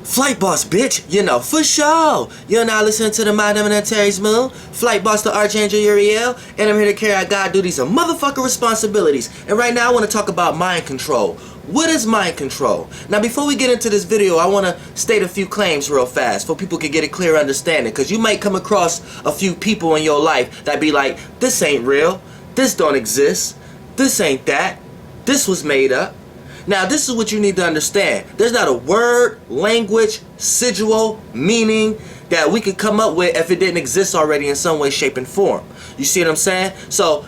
Flight Boss, bitch, you know, for sure. You're now listening to the Mind of Terry's Moon, Flight Boss, the Archangel Uriel, and I'm here to carry out God duties and motherfucking responsibilities. And right now I want to talk about mind control. What is mind control? Now before we get into this video, I want to state a few claims real fast so people can get a clear understanding, because you might come across a few people in your life that be like, this ain't real, this don't exist, this ain't that, this was made up. Now this is what you need to understand. There's not a word, language, sigil, meaning that we could come up with if it didn't exist already in some way, shape, and form. You see what I'm saying? So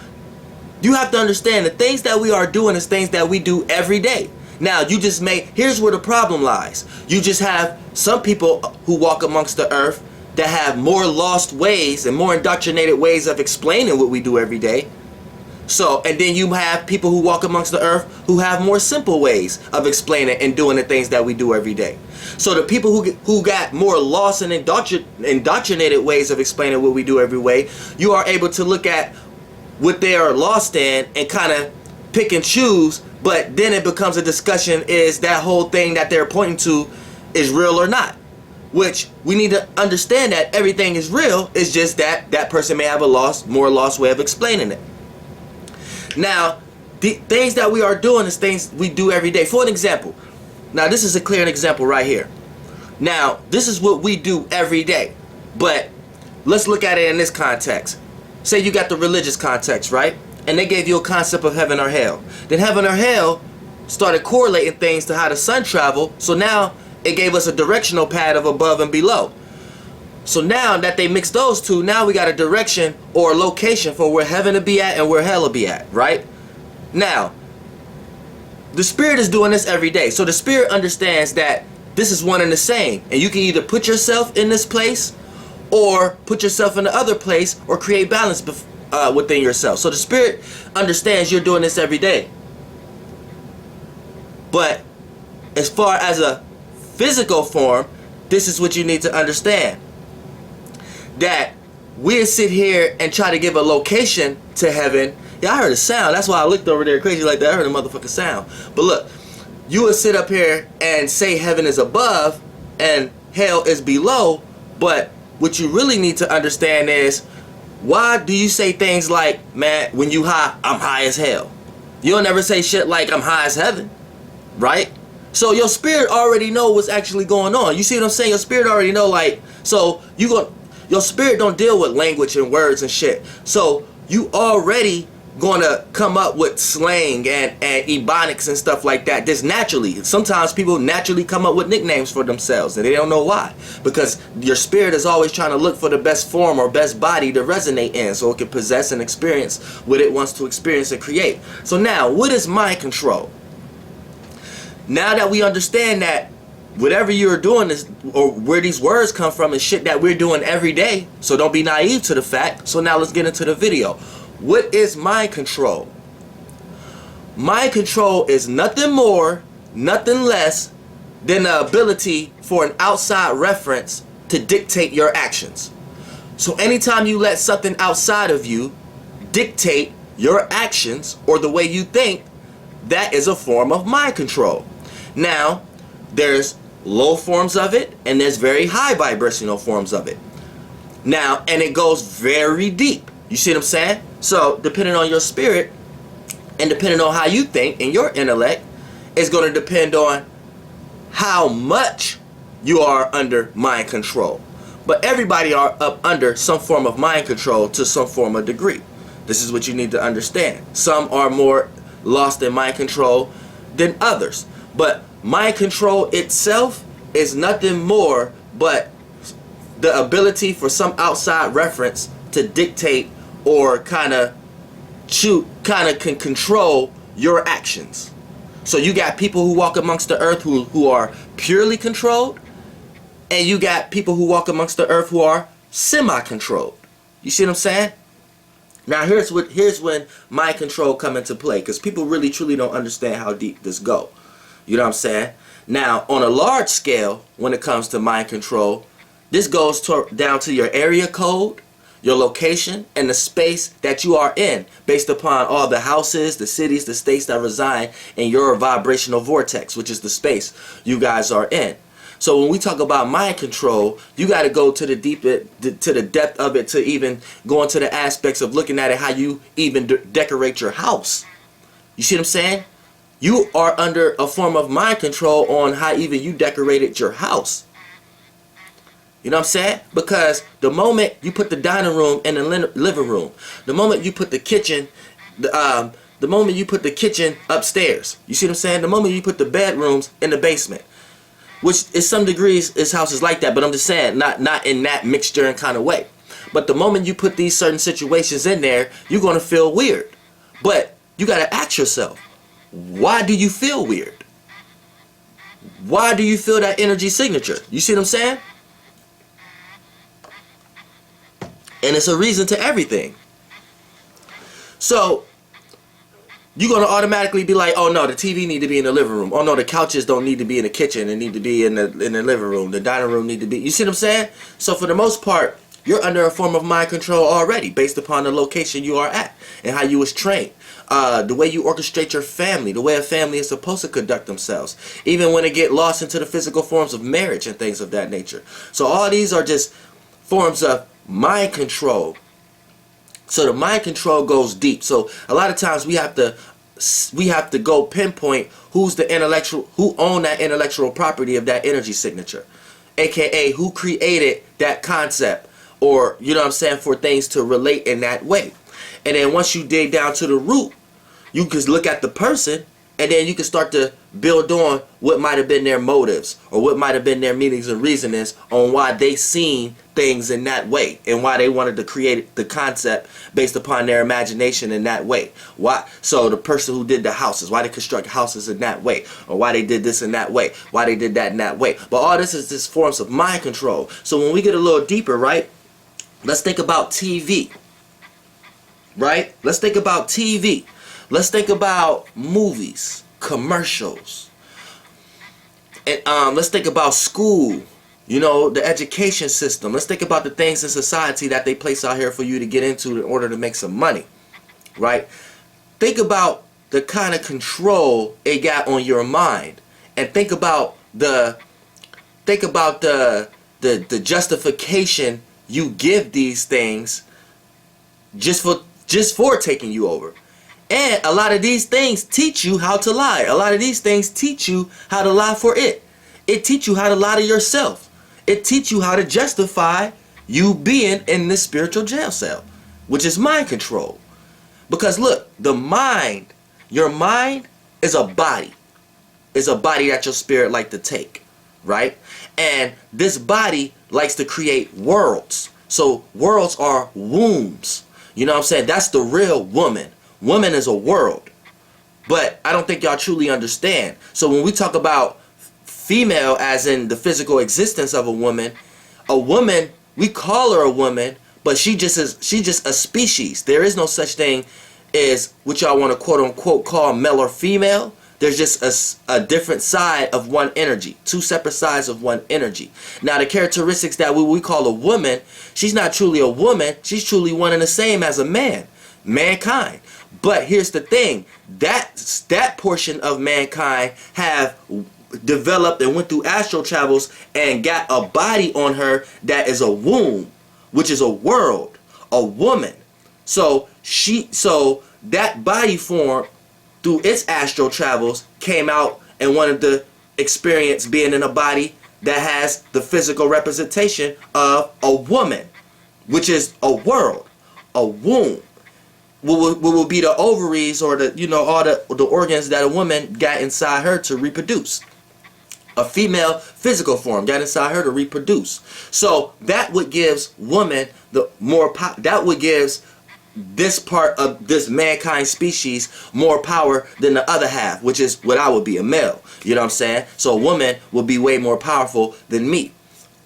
you have to understand the things that we are doing is things that we do every day. Now you just here's where the problem lies. You just have some people who walk amongst the earth that have more lost ways and more indoctrinated ways of explaining what we do every day. So, and then you have people who walk amongst the earth who have more simple ways of explaining and doing the things that we do every day. So the people who got more lost and indoctrinated ways of explaining what we do every way, you are able to look at what they are lost in and kind of pick and choose, but then it becomes a discussion, is that whole thing that they're pointing to is real or not? Which we need to understand that everything is real, it's just that that person may have a more lost way of explaining it. Now, the things that we are doing is things we do every day. For an example, now this is a clear example right here. Now, this is what we do every day, but let's look at it in this context. Say you got the religious context, right? And they gave you a concept of heaven or hell. Then heaven or hell started correlating things to how the sun traveled, so now it gave us a directional pad of above and below. So now that they mixed those two, now we got a direction or a location for where heaven will be at and where hell will be at, right? Now, the spirit is doing this every day. So the spirit understands that this is one and the same. And you can either put yourself in this place or put yourself in the other place or create balance within yourself. So the spirit understands you're doing this every day. But as far as a physical form, this is what you need to understand. That we'll sit here and try to give a location to heaven. Yeah, I heard a sound. That's why I looked over there crazy like that. I heard a motherfucking sound. But look, you would sit up here and say heaven is above and hell is below. But what you really need to understand is, why do you say things like, man, when you high, I'm high as hell? You'll never say shit like I'm high as heaven, right? So your spirit already know what's actually going on. You see what I'm saying? Your spirit already know, like, so your spirit don't deal with language and words and shit. So you already gonna come up with slang and ebonics and stuff like that just naturally. Sometimes people naturally come up with nicknames for themselves and they don't know why. Because your spirit is always trying to look for the best form or best body to resonate in, so it can possess and experience what it wants to experience and create. So now, what is mind control? Now that we understand that whatever you're doing is, or where these words come from, is shit that we're doing every day, so don't be naive to the fact. So now let's get into the video. What is mind control? Mind control is nothing more, nothing less than the ability for an outside reference to dictate your actions. So anytime you let something outside of you dictate your actions or the way you think, that is a form of mind control. Now, there's low forms of it and there's very high vibrational forms of it. Now, and it goes very deep. You see what I'm saying? So depending on your spirit and depending on how you think and your intellect, is going to depend on how much you are under mind control. But everybody are up under some form of mind control to some form of degree. This is what you need to understand. Some are more lost in mind control than others. But mind control itself is nothing more but the ability for some outside reference to dictate or kind of can control your actions. So you got people who walk amongst the earth who are purely controlled, and you got people who walk amongst the earth who are semi-controlled. You see what I'm saying? Now here's when mind control come into play, because people really truly don't understand how deep this go. You know what I'm saying? Now, on a large scale, when it comes to mind control, this goes down to your area code, your location, and the space that you are in, based upon all the houses, the cities, the states that reside in your vibrational vortex, which is the space you guys are in. So when we talk about mind control, you got to go to the to the depth of it, to even go into the aspects of looking at it, how you even decorate your house. You see what I'm saying? You are under a form of mind control on how even you decorated your house. You know what I'm saying? Because the moment you put the dining room in the living room, the moment you put the kitchen, the moment you put the kitchen upstairs, you see what I'm saying? The moment you put the bedrooms in the basement, which is some degrees is houses like that, but I'm just saying not in that mixture and kind of way. But the moment you put these certain situations in there, you're going to feel weird. But you got to ask yourself, why do you feel weird? Why do you feel that energy signature? You see what I'm saying? And it's a reason to everything. So you're going to automatically be like, oh no, the TV need to be in the living room. Oh no, the couches don't need to be in the kitchen. They need to be in the living room. The dining room need to be. You see what I'm saying? So for the most part, you're under a form of mind control already, based upon the location you are at and how you was trained. The way you orchestrate your family, the way a family is supposed to conduct themselves, even when they get lost into the physical forms of marriage and things of that nature. So all these are just forms of mind control. So the mind control goes deep. So a lot of times we have to go pinpoint who's the intellectual, who own that intellectual property of that energy signature, aka who created that concept, or you know what I'm saying, for things to relate in that way. And then once you dig down to the root, you can look at the person, and then you can start to build on what might have been their motives, or what might have been their meanings and reasonings on why they seen things in that way, and why they wanted to create the concept based upon their imagination in that way. Why? So the person who did the houses, why they construct houses in that way, or why they did this in that way, why they did that in that way. But all this is just forms of mind control. So when we get a little deeper, right, let's think about TV. Right? Let's think about TV. Let's think about movies, commercials, and let's think about school, you know, the education system. Let's think about the things in society that they place out here for you to get into in order to make some money, right? Think about the kind of control it got on your mind, and think about the justification you give these things just for taking you over. And a lot of these things teach you how to lie. A lot of these things teach you how to lie for it. It teach you how to lie to yourself. It teach you how to justify you being in this spiritual jail cell, which is mind control. Because look, the mind, your mind is a body. It's a body that your spirit like to take, right? And this body likes to create worlds. So worlds are wombs. You know what I'm saying? That's the real woman. Woman is a world. But I don't think y'all truly understand. So when we talk about female as in the physical existence of a woman, we call her a woman, but she's just a species. There is no such thing as what y'all want to quote unquote call male or female. There's just a different side of one energy, two separate sides of one energy. Now the characteristics that we call a woman, she's not truly a woman, she's truly one and the same as a man, mankind. But here's the thing, that portion of mankind have developed and went through astral travels and got a body on her that is a womb, which is a world, a woman. So that body form through its astral travels came out and wanted to experience being in a body that has the physical representation of a woman, which is a world, a womb. What will be the ovaries, or the, you know, all the organs that a woman got inside her to reproduce. A female physical form got inside her to reproduce. So that what gives woman the more power. That what gives this part of this mankind species more power than the other half, which is what I would be, a male. You know what I'm saying? So a woman will be way more powerful than me.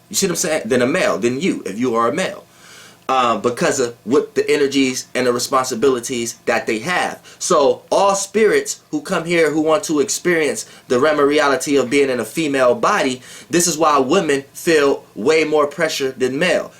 You see what I'm saying? Than a male, than you, if you are a male. because of what the energies and the responsibilities that they have. So all spirits who come here who want to experience the realm of reality of being in a female body, this is why women feel way more pressure than males.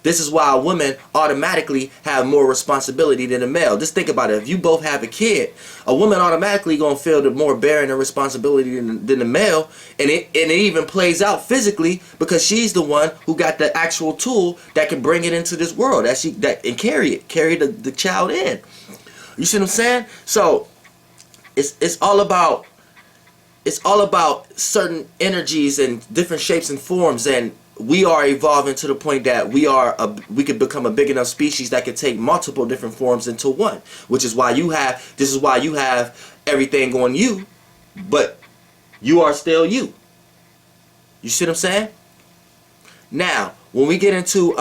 This is why women automatically have more responsibility than a male. Just think about it. If you both have a kid, a woman automatically gonna feel the more bearing and responsibility than the male, and it even plays out physically because she's the one who got the actual tool that can bring it into this world and carry the child in. You see what I'm saying? So it's all about certain energies and different shapes and forms, and we are evolving to the point that we could become a big enough species that could take multiple different forms into one, which is why you have everything on you, but you are still you. You see what I'm saying? Now, when we get into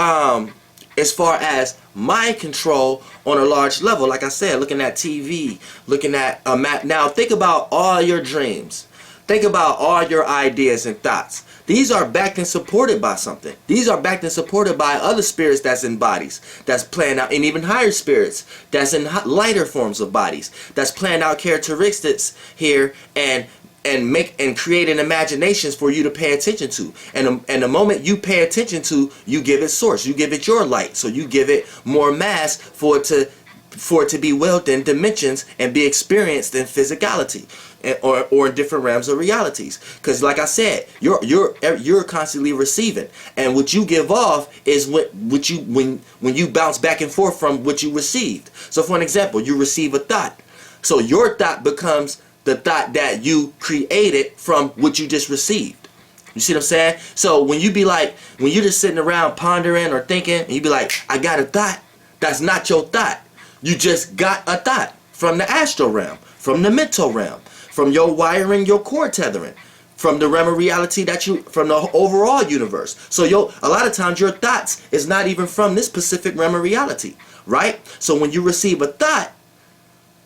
as far as mind control on a large level, like I said, looking at TV, looking at a map. Now think about all your dreams. Think about all your ideas and thoughts. These are backed and supported by something. These are backed and supported by other spirits that's in bodies, that's playing out, and even higher spirits that's in lighter forms of bodies, that's playing out characteristics here and creating imaginations for you to pay attention to. And the moment you pay attention to, you give it source, you give it your light, so you give it more mass for it to be willed in dimensions and be experienced in physicality, or in different realms of realities. Because like I said, you're constantly receiving, and what you give off is when you bounce back and forth from what you received. So for an example, you receive a thought, so your thought becomes the thought that you created from what you just received. You see what I'm saying? So when you're just sitting around pondering or thinking, and you be like, I got a thought, that's not your thought. You just got a thought from the astral realm, from the mental realm, from your wiring, your core tethering, from the realm of reality from the overall universe. So a lot of times your thoughts is not even from this specific realm of reality, right? So when you receive a thought,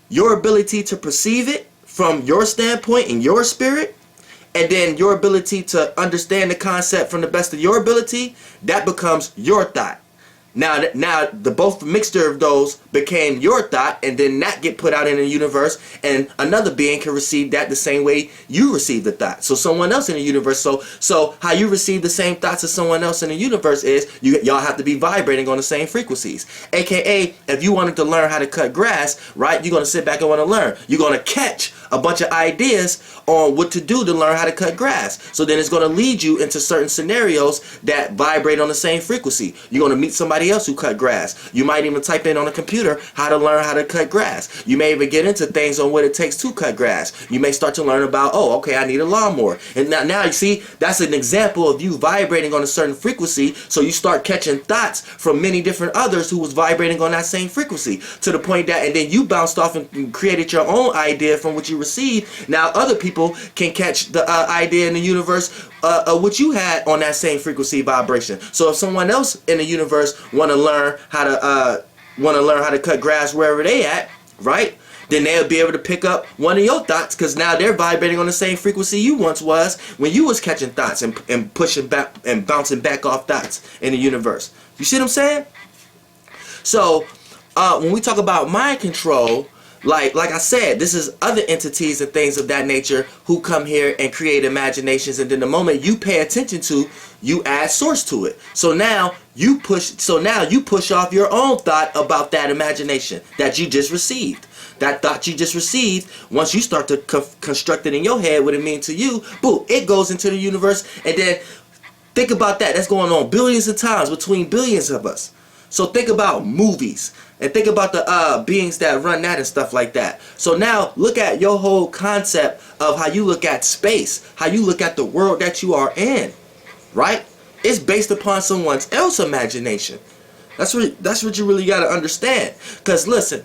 your ability to perceive it from your standpoint and your spirit, and then your ability to understand the concept from the best of your ability, that becomes your thought. Now the both mixture of those became your thought, and then that get put out in the universe, and another being can receive that the same way you receive the thought. So someone else in the universe, so how you receive the same thoughts as someone else in the universe is y'all have to be vibrating on the same frequencies. AKA, if you wanted to learn how to cut grass, right, you're gonna sit back and want to learn. You're gonna catch a bunch of ideas on what to do to learn how to cut grass. So then it's going to lead you into certain scenarios that vibrate on the same frequency. You're going to meet somebody else who cut grass. You might even type in on a computer how to learn how to cut grass. You may even get into things on what it takes to cut grass. You may start to learn about, oh, okay, I need a lawnmower. And now you see, that's an example of you vibrating on a certain frequency. So you start catching thoughts from many different others who was vibrating on that same frequency, to the point that, and then you bounced off and created your own idea from what you received. Now other people can catch the idea in the universe of what you had on that same frequency vibration. So if someone else in the universe want to learn how to cut grass wherever they at, right, then they'll be able to pick up one of your thoughts, because now they're vibrating on the same frequency you once was when you was catching thoughts and pushing back and bouncing back off thoughts in the universe. You see what I'm saying? So when we talk about mind control, like I said, this is other entities and things of that nature who come here and create imaginations, and then the moment you pay attention to, you add source to it. So now you push off your own thought about that imagination that you just received. That thought you just received, once you start to construct it in your head what it means to you, boom, it goes into the universe. And then think about that. That's going on billions of times between billions of us. So think about movies, and think about the beings that run that and stuff like that. So now look at your whole concept of how you look at space, how you look at the world that you are in, right? It's based upon someone else's imagination. That's what you really got to understand. Because listen,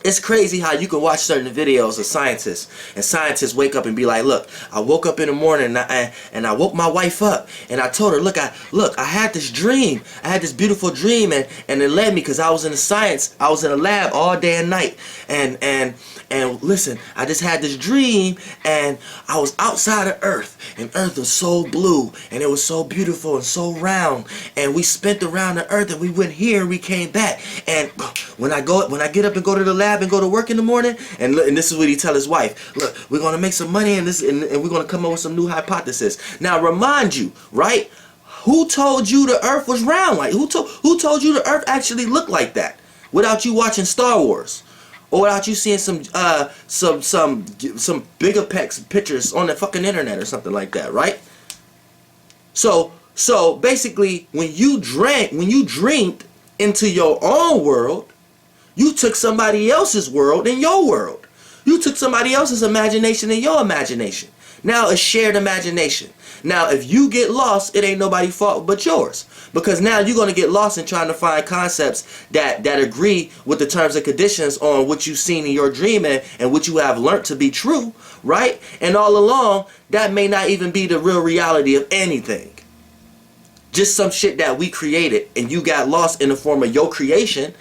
It's crazy how you can watch certain videos of scientists, and scientists wake up and be like, look, I woke up in the morning and I woke my wife up and I told her, look, I had this dream. I had this beautiful dream, and it led me, because I was in the science, I was in a lab all day and night, and listen, I just had this dream, and I was outside of Earth, and Earth was so blue, and it was so beautiful and so round, and we spent around the Earth, and we went here, and we came back, and when I get up and go to the lab and go to work in the morning, and this is what he tell his wife, look, we're gonna make some money, and we're gonna come up with some new hypothesis. Now, remind you, right? Who told you the Earth was round? Like, who told you the Earth actually looked like that? Without you watching Star Wars, or without you seeing some bigger pictures on the fucking internet or something like that, right? So basically, when you dreamed into your own world, you took somebody else's world in your world. You took somebody else's imagination in your imagination. Now it's shared imagination. Now if you get lost, it ain't nobody's fault but yours. Because now you're going to get lost in trying to find concepts that agree with the terms and conditions on what you've seen in your dream and what you have learned to be true, right? And all along, that may not even be the real reality of anything. Just some shit that we created, and you got lost in the form of your creation,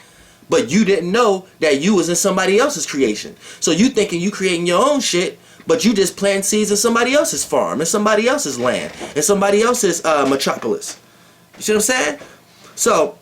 but you didn't know that you was in somebody else's creation. So you thinking you creating your own shit, but you just planting seeds in somebody else's farm, in somebody else's land, in somebody else's metropolis. You see what I'm saying? So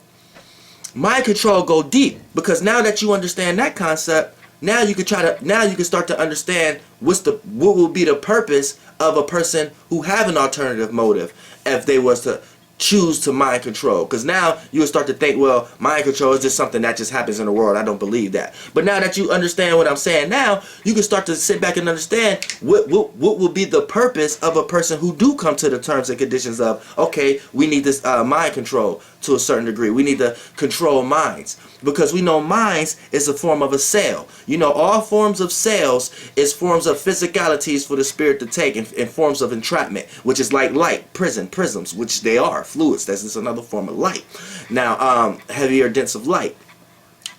mind control go deep, because now that you understand that concept, now you can start to understand what will be the purpose of a person who have an alternative motive if they was to choose to mind control. Because now you will start to think, well, mind control is just something that just happens in the world. I don't believe that. But now that you understand what I'm saying, now you can start to sit back and understand what will be the purpose of a person who do come to the terms and conditions of, okay, we need this mind control to a certain degree. We need to control minds, because we know minds is a form of a cell. You know, all forms of cells is forms of physicalities for the spirit to take, in forms of entrapment, which is like light, prisms, which they are fluids. That's just another form of light. Now, heavier dense of light.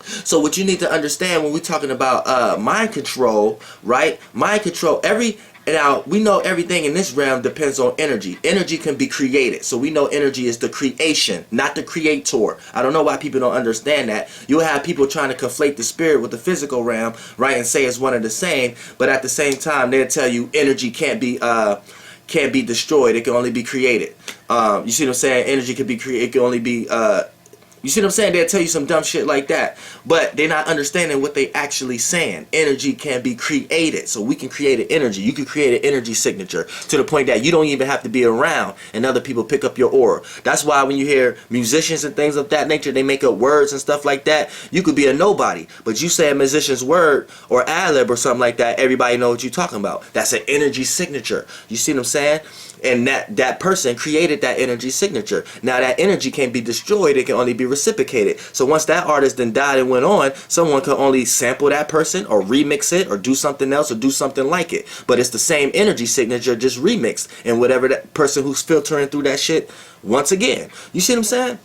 So what you need to understand when we're talking about mind control, right? Mind control, now we know everything in this realm depends on energy. Energy can be created. So we know energy is the creation, not the creator. I don't know why people don't understand that. You'll have people trying to conflate the spirit with the physical realm, right, and say it's one and the same, but at the same time they'll tell you energy can't be destroyed. It can only be created. You see what I'm saying? Energy can be created. It can only be you see what I'm saying? They'll tell you some dumb shit like that, but they're not understanding what they actually saying. Energy can be created, so we can create an energy. You can create an energy signature to the point that you don't even have to be around and other people pick up your aura. That's why when you hear musicians and things of that nature, they make up words and stuff like that. You could be a nobody, but you say a musician's word or ad-lib or something like that, everybody know what you're talking about. That's an energy signature. You see what I'm saying? And that person created that energy signature. Now that energy can't be destroyed, it can only be reciprocated. So once that artist then died and went on, someone can only sample that person or remix it or do something else or do something like it. But it's the same energy signature, just remixed, and whatever that person who's filtering through that shit once again. You see what I'm saying?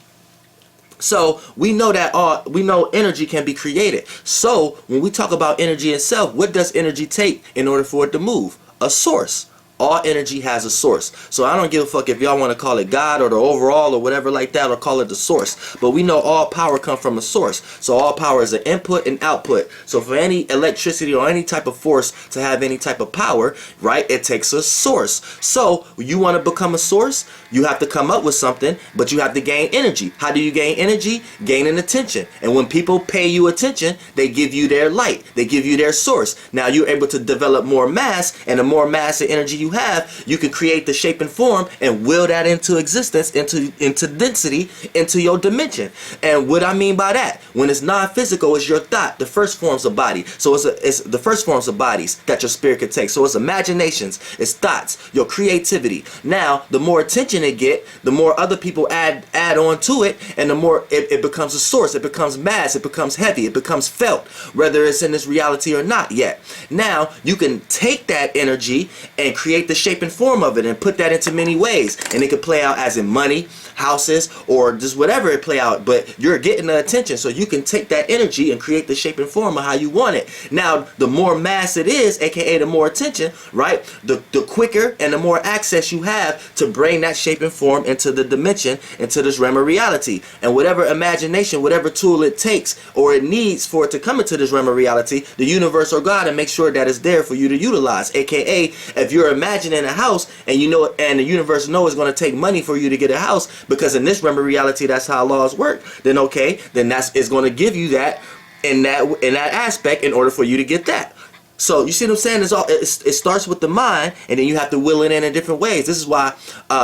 So we know that we know energy can be created. So when we talk about energy itself, what does energy take in order for it to move? A source. All energy has a source. So I don't give a fuck if y'all want to call it God or the overall or whatever like that, or call it the source. But we know all power comes from a source. So all power is an input and output. So for any electricity or any type of force to have any type of power, right, it takes a source. So you want to become a source, you have to come up with something, but you have to gain energy. How do you gain energy? Gaining attention. And when people pay you attention, they give you their light. They give you their source. Now you're able to develop more mass, and the more mass and energy you have, you can create the shape and form and will that into existence, into density, into your dimension. And what I mean by that, when it's non-physical, is your thought, the first forms of body. So it's the first forms of bodies that your spirit can take. So it's imaginations, it's thoughts, your creativity. Now the more attention it get, the more other people add on to it, and the more it becomes a source, it becomes mass, it becomes heavy, it becomes felt, whether it's in this reality or not yet. Now you can take that energy and create create the shape and form of it and put that into many ways. And it could play out as in money, houses, or just whatever it play out. But you're getting the attention, so you can take that energy and create the shape and form of how you want it. Now, the more mass it is, aka the more attention, right, the quicker and the more access you have to bring that shape and form into the dimension, into this realm of reality. And whatever imagination, whatever tool it takes or it needs for it to come into this realm of reality, the universe or God, and make sure that it's there for you to utilize. AKA, if you're imagining a house and you know, and the universe knows it's going to take money for you to get a house, because in this realm of reality that's how laws work, then okay, then it's going to give you that in that aspect in order for you to get that. So you see what I'm saying? It starts with the mind, and then you have to will it in different ways. This is why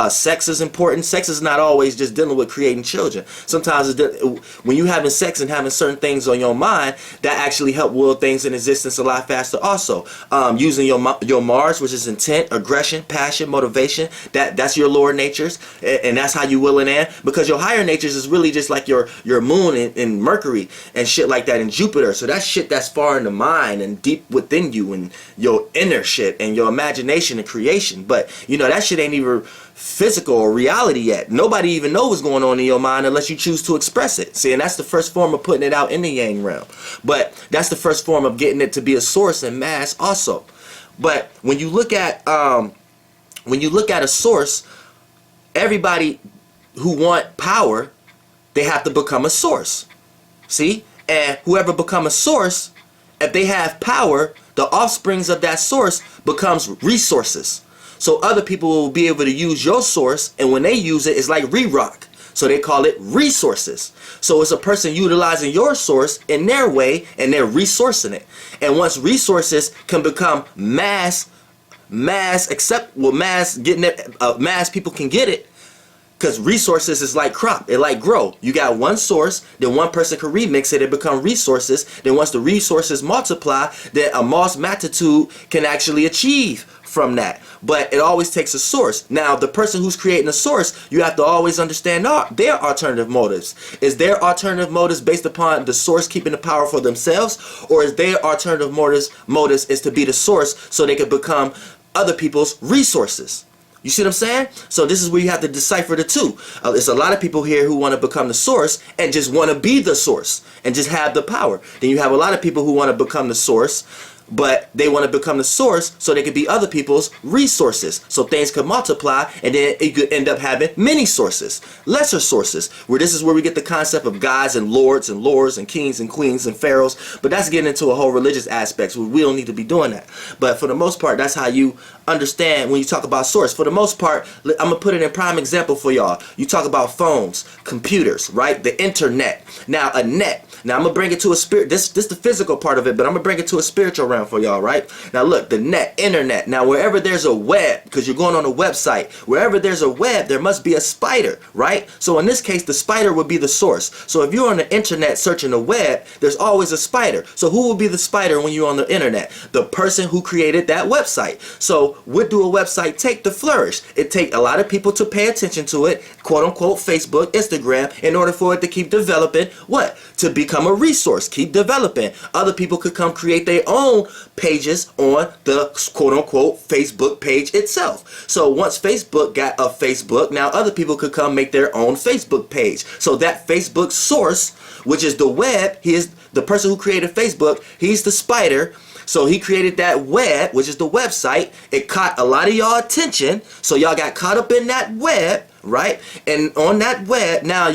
sex is important. Sex is not always just dealing with creating children. Sometimes when you having sex and having certain things on your mind, that actually help will things in existence a lot faster. Also, using your Mars, which is intent, aggression, passion, motivation. That's your lower natures, and that's how you will it in. Because your higher natures is really just like your moon and Mercury and shit like that, and Jupiter. So that shit that's far in the mind and deep within you and your inner shit and your imagination and creation. But you know, that shit ain't even physical or reality yet. Nobody even knows what's going on in your mind unless you choose to express it. See, and that's the first form of putting it out in the yang realm. But that's the first form of getting it to be a source and mass also. But when you look at a source, everybody who want power, they have to become a source. See? And whoever become a source, if they have power, the offsprings of that source becomes resources. So other people will be able to use your source, and when they use it, it's like re-rock. So they call it resources. So it's a person utilizing your source in their way, and they're resourcing it. And once resources can become mass getting it, mass people can get it. Because resources is like crop, it like grow. You got one source, then one person can remix it and become resources. Then once the resources multiply, then a mass multitude can actually achieve from that. But it always takes a source. Now, the person who's creating a source, you have to always understand their alternative motives. Is their alternative motives based upon the source keeping the power for themselves? Or is their alternative motives is to be the source so they can become other people's resources? You see what I'm saying? So this is where you have to decipher the two. There's a lot of people here who want to become the source and just want to be the source and just have the power. Then you have a lot of people who want to become the source, but they want to become the source so they could be other people's resources. So things could multiply, and then it could end up having many sources, lesser sources, where this is where we get the concept of gods and lords and kings and queens and pharaohs. But that's getting into a whole religious aspect, so we don't need to be doing that. But for the most part, that's how you understand when you talk about source. For the most part, I'm going to put it in prime example for y'all. You talk about phones, computers, right? The internet. Now, a net. Now, I'm going to bring it to a spirit. This the physical part of it, but I'm going to bring it to a spiritual realm for y'all, right? Now, look, the net, internet. Now, wherever there's a web, because you're going on a website, wherever there's a web, there must be a spider, right? So in this case, the spider would be the source. So if you're on the internet searching the web, there's always a spider. So who will be the spider when you're on the internet? The person who created that website. So what do a website take to flourish? It takes a lot of people to pay attention to it, quote unquote, Facebook, Instagram, in order for it to keep developing. What? To become a resource, keep developing. Other people could come create their own pages on the quote unquote Facebook page itself. So once Facebook got a Facebook, now other people could come make their own Facebook page. So that Facebook source, which is the web, he is the person who created Facebook, he's the spider. So he created that web, which is the website. It caught a lot of y'all attention. So y'all got caught up in that web, right? And on that web, now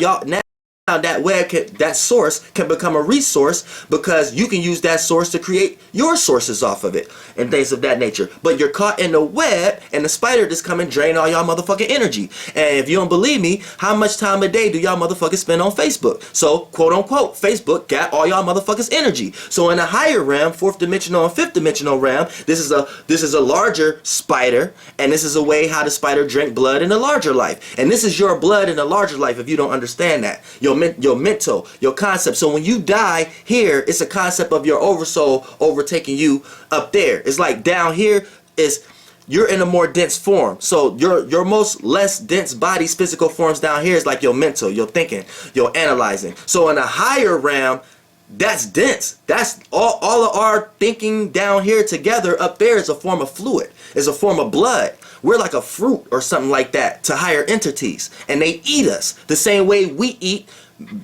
that web that source can become a resource, because you can use that source to create your sources off of it and things of that nature. But you're caught in the web, and the spider just come and drain all y'all motherfucking energy. And if you don't believe me, how much time a day do y'all motherfuckers spend on Facebook? So quote unquote, Facebook got all y'all motherfuckers energy. So in a higher realm, fourth dimensional and fifth dimensional realm, this is a larger spider, and this is a way how the spider drink blood in a larger life. And this is your blood in a larger life. If you don't understand that, your mental, your concept. So when you die here, it's a concept of your oversoul overtaking you up there. It's like down here is you're in a more dense form. So your most less dense body's physical forms down here is like your mental, your thinking, your analyzing. So in a higher realm, that's dense. That's all of our thinking down here together. Up there is a form of fluid. is a form of blood. We're like a fruit or something like that to higher entities, and they eat us the same way we eat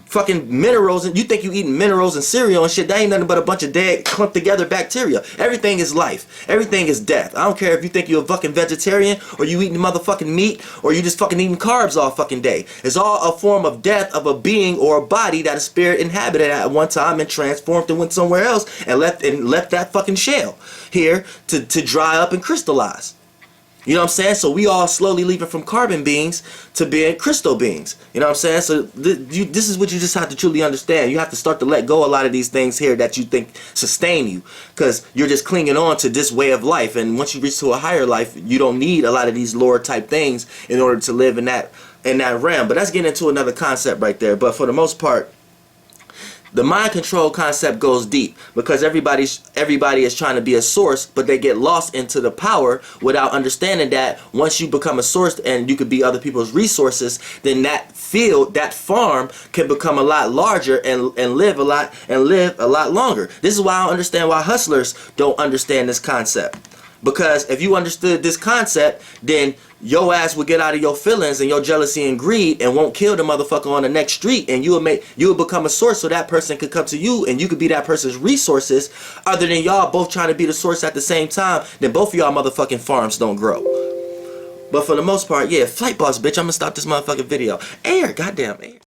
fucking minerals. And you think you eating minerals and cereal and shit? That ain't nothing but a bunch of dead clumped together bacteria. Everything is life. Everything is death. I don't care if you think you're a fucking vegetarian or you eating motherfucking meat or you just fucking eating carbs all fucking day. It's all a form of death of a being or a body that a spirit inhabited at one time and transformed and went somewhere else and left that fucking shell here to dry up and crystallize. You know what I'm saying? So we all slowly leaving from carbon beings to being crystal beings. You know what I'm saying? So this is what you just have to truly understand. You have to start to let go a lot of these things here that you think sustain you, because you're just clinging on to this way of life. And once you reach to a higher life, you don't need a lot of these lower type things in order to live in that realm. But that's getting into another concept right there. But for the most part, the mind control concept goes deep, because everybody is trying to be a source, but they get lost into the power without understanding that once you become a source and you could be other people's resources, then that field, that farm can become a lot larger and live a lot longer. This is why I don't understand why hustlers don't understand this concept. Because if you understood this concept, then your ass would get out of your feelings and your jealousy and greed and won't kill the motherfucker on the next street, and you will become a source so that person could come to you and you could be that person's resources. Other than y'all both trying to be the source at the same time, then both of y'all motherfucking farms don't grow. But for the most part, yeah, Flight Boss, bitch, I'm gonna stop this motherfucking video. Air, goddamn air.